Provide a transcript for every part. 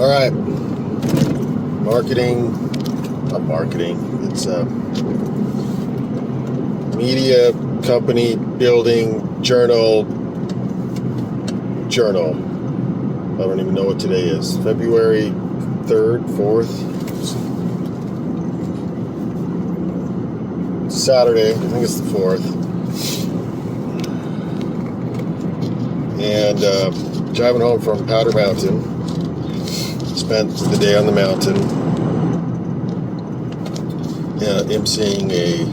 All right. Not marketing. It's a media company building journal. I don't even know what today is. February 3rd, 4th. Saturday. I think it's the 4th. And driving home from Powder Mountain. Spent the day on the mountain. emceeing a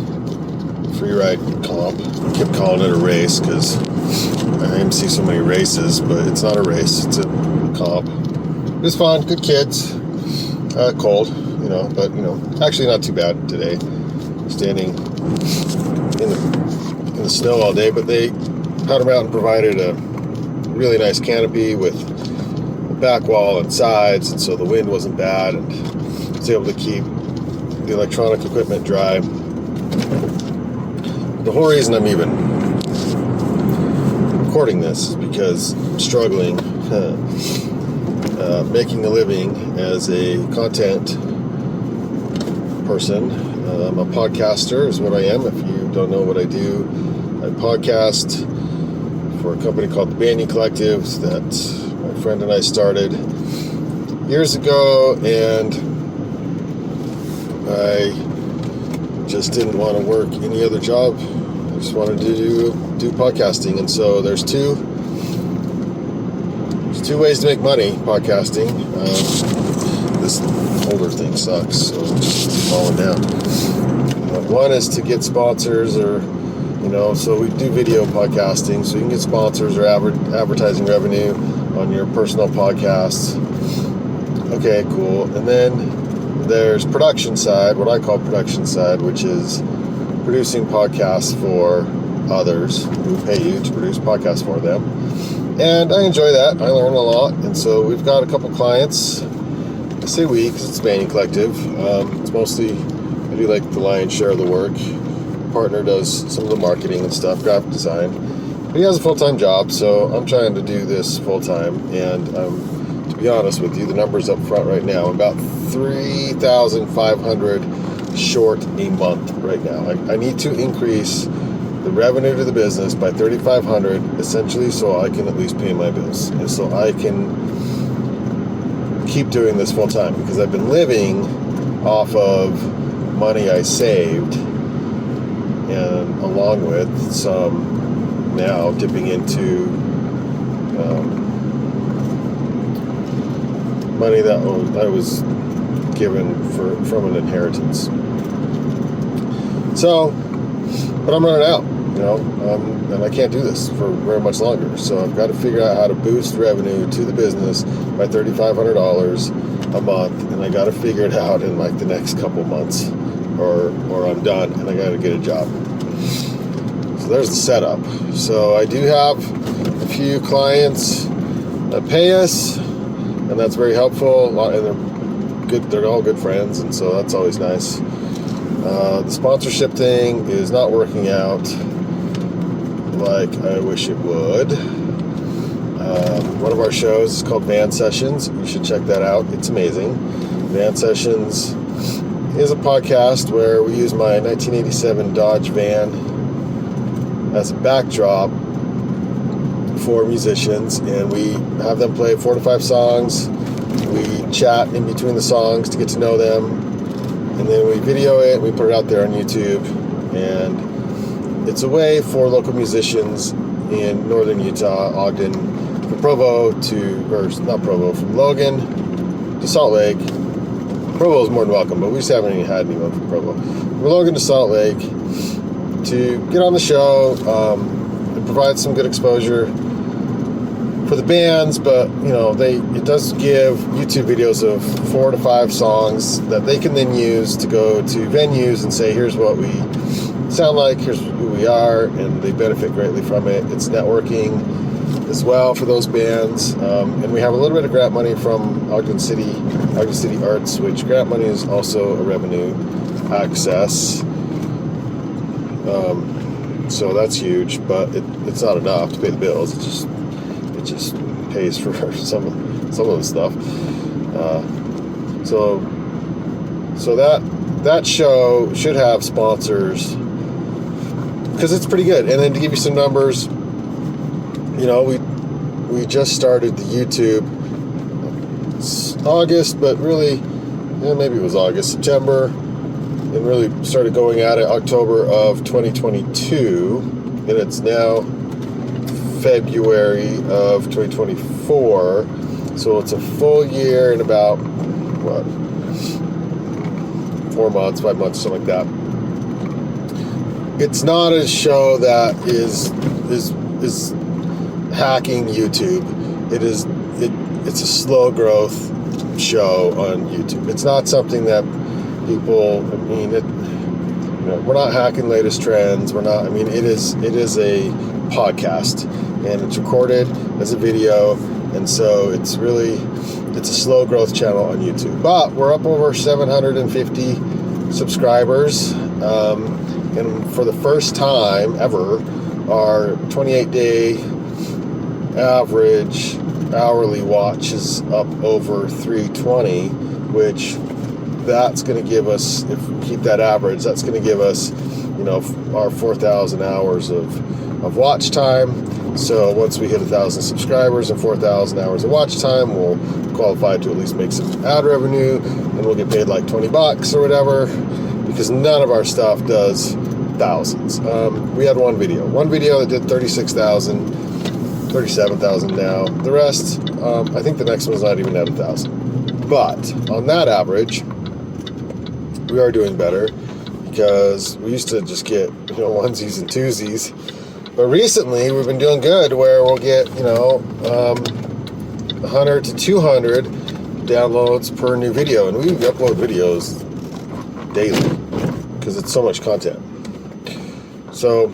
free ride comp. I kept calling it a race because I MC so many races, but it's not a race, it's a comp. It was fun, good kids. Cold, but actually not too bad today. Standing in the snow all day, but Powder Mountain provided a really nice canopy with a back wall and sides, and so the wind wasn't bad, and I was able to keep the electronic equipment dry. The whole reason I'm even recording this is because I'm struggling making a living as a content person. I'm a podcaster is what I am. If you don't know what I do, I podcast for a company called the Banyan Collective that my friend and I started years ago, and I just didn't want to work any other job. I just wanted to do podcasting, and so there's two ways to make money podcasting. This older thing sucks, so it's falling down. One is to get sponsors, or so we do video podcasting, so you can get sponsors or advertising revenue on your personal podcasts. Okay, cool. And then there's production side, what I call production side, which is producing podcasts for others who pay you to produce podcasts for them. And I enjoy that. I learn a lot. And so we've got a couple clients. I say we because it's Banyan Collective. It's mostly, I do like the lion's share of the work. Partner does some of the marketing and stuff, graphic design. But he has a full-time job, so I'm trying to do this full-time. And to be honest with you, the numbers up front right now, I'm about 3,500 short a month right now. I need to increase the revenue to the business by 3,500, essentially, so I can at least pay my bills, and so I can keep doing this full time, because I've been living off of money I saved, and along with some now dipping into money that I was given from an inheritance. So, but I'm running out, and I can't do this for very much longer. So I've got to figure out how to boost revenue to the business by $3,500 a month, and I got to figure it out in like the next couple months, or I'm done, and I got to get a job. So there's the setup. So I do have a few clients that pay us, and that's very helpful. And they're good. They're all good friends, and so that's always nice. The sponsorship thing is not working out like I wish it would. One of our shows is called Van Sessions. You should check that out. It's amazing. Van Sessions is a podcast where we use my 1987 Dodge van as a backdrop for musicians, and we have them play 4 to 5 songs. We chat in between the songs to get to know them, and then we video it, we put it out there on YouTube, and it's a way for local musicians in northern Utah, Ogden, from from Logan to Salt Lake. Provo is more than welcome, but we just haven't even had anyone from Provo. From Logan to Salt Lake to get on the show and provide some good exposure for the bands, but it does give YouTube videos of 4 to 5 songs that they can then use to go to venues and say, here's what we sound like, here's who we are, and they benefit greatly from it. It's networking as well for those bands, and we have a little bit of grant money from Ogden City Arts, which grant money is also a revenue access. So that's huge, but it's not enough to pay the bills. It just pays for some of the stuff. So that show should have sponsors because it's pretty good. And then to give you some numbers, we just started the YouTube. It's August, but really, maybe it was August, September, and really started going at it October of 2022, and it's now February of 2024. So it's a full year and about 4 months, 5 months, something like that. It's not a show that is hacking YouTube. It's a slow growth show on YouTube. It's not something that people, we're not hacking latest trends. We're not, it is a podcast, and it's recorded as a video, and so it's a slow growth channel on YouTube. But we're up over 750 subscribers, and for the first time ever, our 28-day average hourly watch is up over 320, which that's going to give us, if we keep that average, that's going to give us, our 4,000 hours of watch time. So once we hit 1,000 subscribers and 4,000 hours of watch time, we'll qualify to at least make some ad revenue, and we'll get paid like $20 or whatever, because none of our stuff does thousands. We had one video that did 37,000 now. The rest, I think the next one's not even at 1,000. But on that average, we are doing better, because we used to just get, onesies and twosies. But recently, we've been doing good, where we'll get, 100 to 200 downloads per new video. And we upload videos daily, because it's so much content. So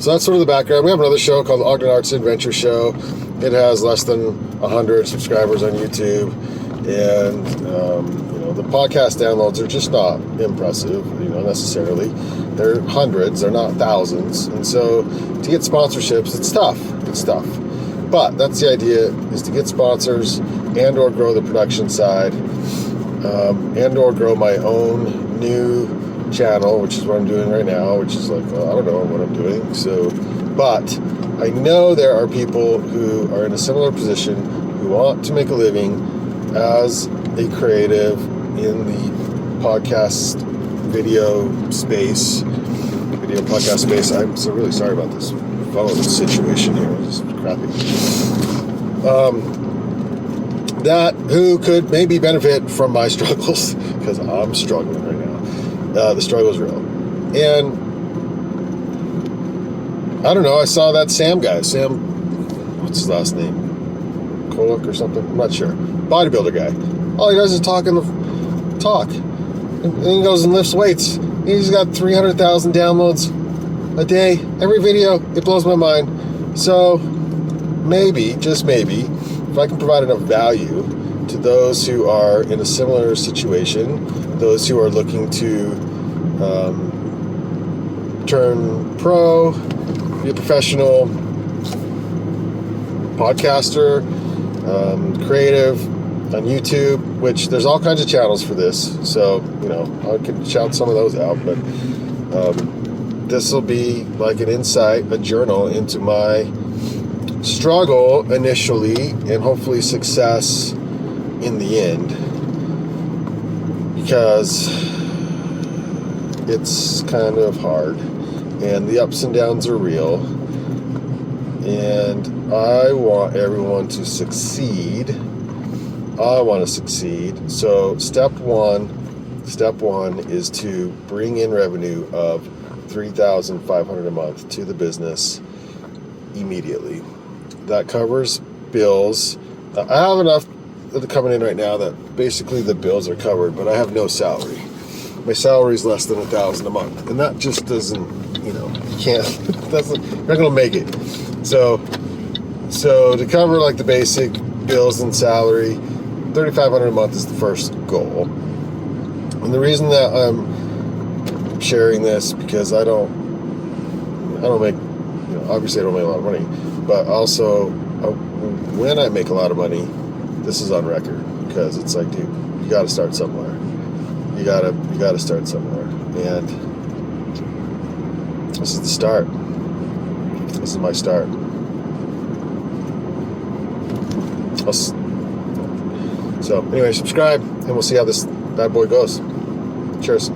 that's sort of the background. We have another show called the Ogden Arts and Adventure Show. It has less than 100 subscribers on YouTube, and the podcast downloads are just not impressive, necessarily. They're hundreds, they're not thousands, and so to get sponsorships, it's tough. But that's the idea: is to get sponsors and/or grow the production side, and/or grow my own new channel, which is what I'm doing right now, which is like, I don't know what I'm doing. So, but I know there are people who are in a similar position who want to make a living as a creative in the podcast video podcast space. I'm so really sorry about this phone situation here. It's crappy. That who could maybe benefit from my struggles, because I'm struggling right now. The struggle is real. And I don't know, I saw that Sam guy. Sam, what's his last name? Kolak or something? I'm not sure. Bodybuilder guy. All he does is talk. And then he goes and lifts weights. He's got 300,000 downloads a day. Every video, it blows my mind. So maybe, just maybe, if I can provide enough value to those who are in a similar situation, those who are looking to turn pro, be a professional podcaster, creative on YouTube, which there's all kinds of channels for this. So, I could shout some of those out, but this will be like an insight, a journal into my struggle initially, and hopefully success in the end, because it's kind of hard and the ups and downs are real, and I want everyone to succeed. I want to succeed. So step one is to bring in revenue of $3,500 a month to the business immediately. That covers bills. I have enough coming in right now that basically the bills are covered, but I have no salary. My salary is less than $1,000 a month, and that just doesn't, you're not gonna make it. So to cover like the basic bills and salary, $3,500 a month is the first goal. And the reason that I'm sharing this, because I don't make, obviously I don't make a lot of money, but also when I make a lot of money, this is on record, because it's like, dude, you got to start somewhere. You gotta start somewhere, and this is the start. This is my start. So anyway, subscribe, and we'll see how this bad boy goes. Cheers.